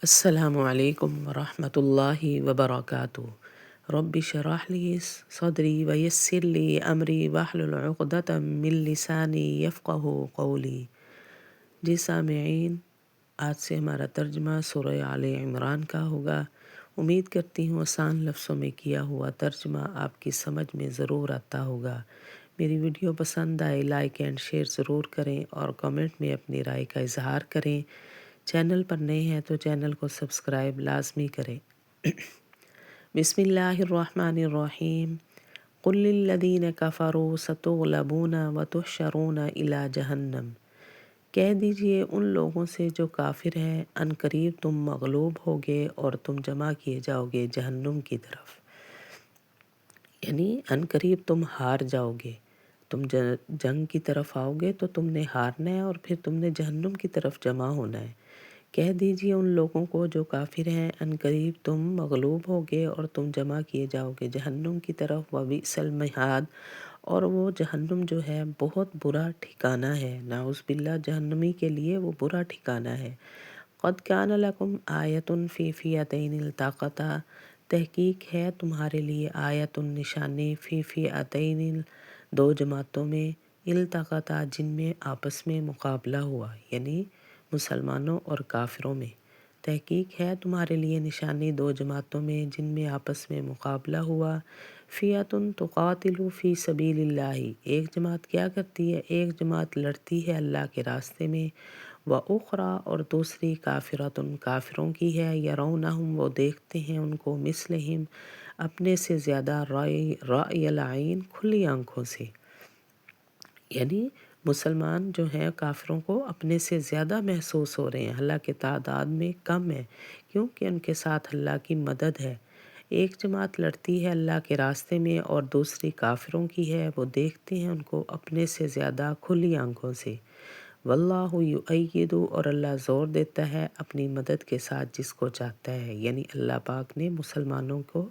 السلام علیکم ورحمۃ اللہ وبرکاتہ۔ رب اشرح لی صدری ویسر لی امری واحلل عقدۃ من لسانی یفقہوا قولی۔ جی سامعین، آج سے ہمارا ترجمہ سورہ آل عمران کا ہوگا۔ امید کرتی ہوں آسان لفظوں میں کیا ہوا ترجمہ آپ کی سمجھ میں ضرور آتا ہوگا۔ میری ویڈیو پسند آئے لائک اینڈ شیئر ضرور کریں اور کمنٹ میں اپنی رائے کا اظہار کریں۔ چینل پر نئے ہیں تو چینل کو سبسکرائب لازمی کریں۔ بسم اللہ الرحمن الرحیم۔ قل للذین کفروا ستغلبون وتحشرون الی جہنم۔ کہہ دیجئے ان لوگوں سے جو کافر ہیں، ان قریب تم مغلوب ہوگے اور تم جمع کیے جاؤ گے جہنم کی طرف۔ یعنی ان قریب تم ہار جاؤ گے، تم جنگ کی طرف آؤ گے تو تم نے ہارنا ہے اور پھر تم نے جہنم کی طرف جمع ہونا ہے۔ کہہ دیجئے ان لوگوں کو جو کافر ہیں، ان قریب تم مغلوب ہوگے اور تم جمع کیے جاؤ گے جہنم کی طرف۔ وبئس المہاد، اور وہ جہنم جو ہے بہت برا ٹھکانہ ہے۔ نعوذ باللہ، جہنمی کے لیے وہ برا ٹھکانہ ہے۔ قد کان لکم آیۃ فی فئتین التقطا، تحقیق ہے تمہارے لیے آیۃ نشانی فی فئتین دو جماعتوں میں، التقطا جن میں آپس میں مقابلہ ہوا، یعنی مسلمانوں اور کافروں میں۔ تحقیق ہے تمہارے لیے نشانی دو جماعتوں میں جن میں آپس میں مقابلہ ہوا۔ فئۃ تقاتل فی سبیل اللہ، ایک جماعت کیا کرتی ہے؟ ایک جماعت لڑتی ہے اللہ کے راستے میں۔ وأخری، اور دوسری کافرۃ کافروں کی ہے۔ یرونہم، وہ دیکھتے ہیں ان کو، مثلہم اپنے سے زیادہ، رأی العین کھلی آنکھوں سے، یعنی مسلمان جو ہیں کافروں کو اپنے سے زیادہ محسوس ہو رہے ہیں، حالانکہ تعداد میں کم ہے، کیونکہ ان کے ساتھ اللہ کی مدد ہے۔ ایک جماعت لڑتی ہے اللہ کے راستے میں اور دوسری کافروں کی ہے، وہ دیکھتے ہیں ان کو اپنے سے زیادہ کھلی آنکھوں سے۔ واللہ یؤید، اور اللہ زور دیتا ہے اپنی مدد کے ساتھ جس کو چاہتا ہے، یعنی اللہ پاک نے مسلمانوں کو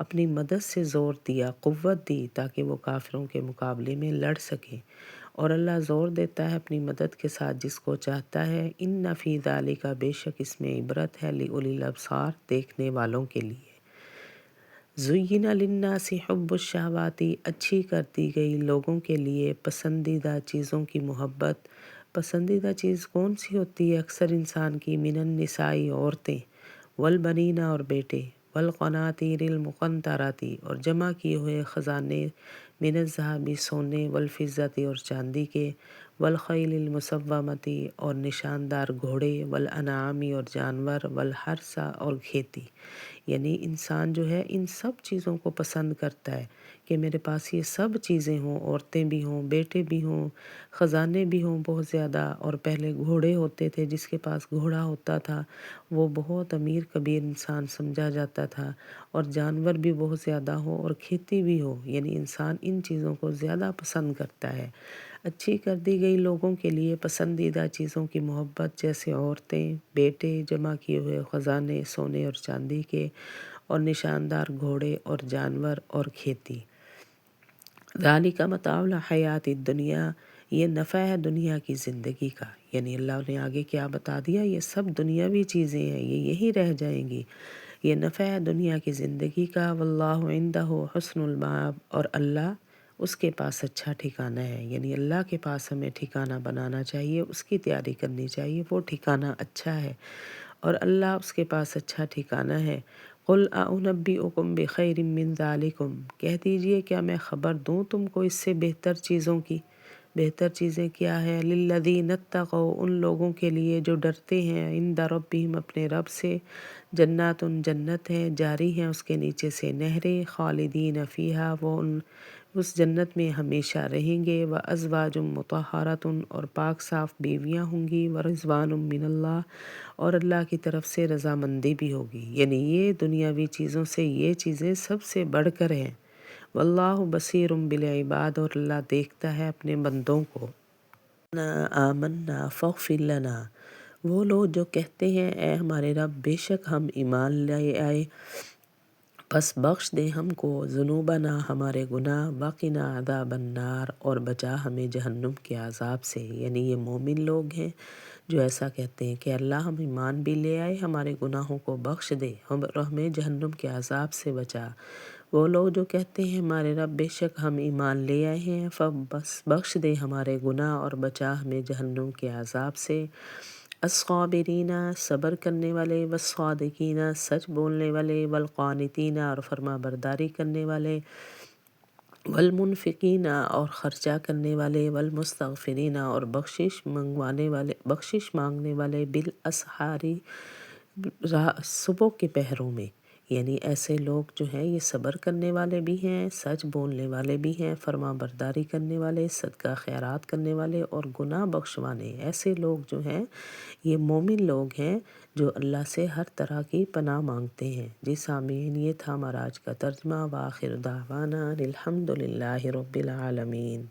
اپنی مدد سے زور دیا، قوت دی تاکہ وہ کافروں کے مقابلے میں لڑ سکیں، اور اللہ زور دیتا ہے اپنی مدد کے ساتھ جس کو چاہتا ہے۔ ان فی ذالک، بے شک اس میں عبرت ہے، لأولی الابصار، دیکھنے والوں کے لیے۔ زین للناس حب الشہوات، اچھی کر دی گئی لوگوں کے لیے پسندیدہ چیزوں کی محبت۔ پسندیدہ چیز کون سی ہوتی ہے اکثر انسان کی؟ من النساء، عورتیں، والبنین، اور بیٹے، والقناطیر المقنطرۃ، اور جمع کیے ہوئے خزانے، من الذہب، سونے، والفضۃ، اور چاندی کے، والخیل المسومۃ، اور نشاندار گھوڑے، والانعام، اور جانور، والحرث، اور کھیتی۔ یعنی انسان جو ہے ان سب چیزوں کو پسند کرتا ہے کہ میرے پاس یہ سب چیزیں ہوں، عورتیں بھی ہوں، بیٹے بھی ہوں، خزانے بھی ہوں بہت زیادہ۔ اور پہلے گھوڑے ہوتے تھے، جس کے پاس گھوڑا ہوتا تھا وہ بہت امیر کبیر انسان سمجھا جاتا تھا، اور جانور بھی بہت زیادہ ہو اور کھیتی بھی ہو، یعنی انسان ان چیزوں کو زیادہ پسند کرتا ہے۔ اچھی کر دی گئی لوگوں کے لیے پسندیدہ چیزوں کی محبت، جیسے عورتیں، بیٹے، جمع کیے ہوئے خزانے، سونے اور چاندی کے، اور نشاندار گھوڑے اور جانور اور کھیتی۔ ذالک متاع الحیات الدنیا، یہ نفع ہے دنیا کی زندگی کا، یعنی اللہ نے آگے کیا بتا دیا، یہ سب دنیاوی چیزیں ہیں، یہ یہی رہ جائیں گی، یہ نفع ہے دنیا کی زندگی کا۔ واللہ عندہ حسن المآب، اور اللہ اس کے پاس اچھا ٹھکانہ ہے، یعنی اللہ کے پاس ہمیں ٹھکانہ بنانا چاہیے، اس کی تیاری کرنی چاہیے، وہ ٹھکانہ اچھا ہے اور اللہ اس کے پاس اچھا ٹھکانہ ہے۔ قل اعنبئکم بخیر من ذالکم، کہہ دیجئے کیا میں خبر دوں تم کو اس سے بہتر چیزوں کی؟ بہتر چیزیں کیا ہے؟ للذین اتقوا، ان لوگوں کے لیے جو ڈرتے ہیں، عند ربہم، اپنے رب سے، جنات، جنت ہیں، جاری ہیں اس کے نیچے سے نہریں، خالدین فیہا، وہ اس جنت میں ہمیشہ رہیں گے، وازواج مطہرۃ، اور پاک صاف بیویاں ہوں گی، ورضوان من اللہ، اور اللہ کی طرف سے رضامندی بھی ہوگی، یعنی یہ دنیاوی چیزوں سے یہ چیزیں سب سے بڑھ کر ہیں۔ واللہ بصیر بالعباد، اور اللہ دیکھتا ہے اپنے بندوں کو۔ آمنا فاغفر لنا، وہ لوگ جو کہتے ہیں اے ہمارے رب بے شک ہم ایمان لے آئے، پس بخش دے ہم کو، ذنوبنا، ہمارے گناہ، وقنا عذاب النار، اور بچا ہمیں جہنم کے عذاب سے، یعنی یہ مومن لوگ ہیں جو ایسا کہتے ہیں کہ اللہ ہم ایمان بھی لے آئے، ہمارے گناہوں کو بخش دے اور ہمیں جہنم کے عذاب سے بچا۔ وہ لوگ جو کہتے ہیں ہمارے رب بے شک ہم ایمان لے آئے ہیں، بس بخش دے ہمارے گناہ اور بچا ہمیں جہنم کے عذاب سے۔ الصابرین صبر کرنے والے، والصادقین سچ بولنے والے، والقانتین اور فرما برداری کرنے والے، والمنفقین اور خرچہ کرنے والے، والمستغفرین اور بخشش مانگنے والے، بالاسحار صبح کے پہروں میں۔ یعنی ایسے لوگ جو ہیں یہ صبر کرنے والے بھی ہیں، سچ بولنے والے بھی ہیں، فرما برداری کرنے والے، صدقہ خیرات کرنے والے اور گناہ بخشوانے۔ ایسے لوگ جو ہیں یہ مومن لوگ ہیں جو اللہ سے ہر طرح کی پناہ مانگتے ہیں۔ جی سامعین، یہ تھا ہمارا آج کا ترجمہ۔ وآخر دعوانا الحمد للہ رب العالمین۔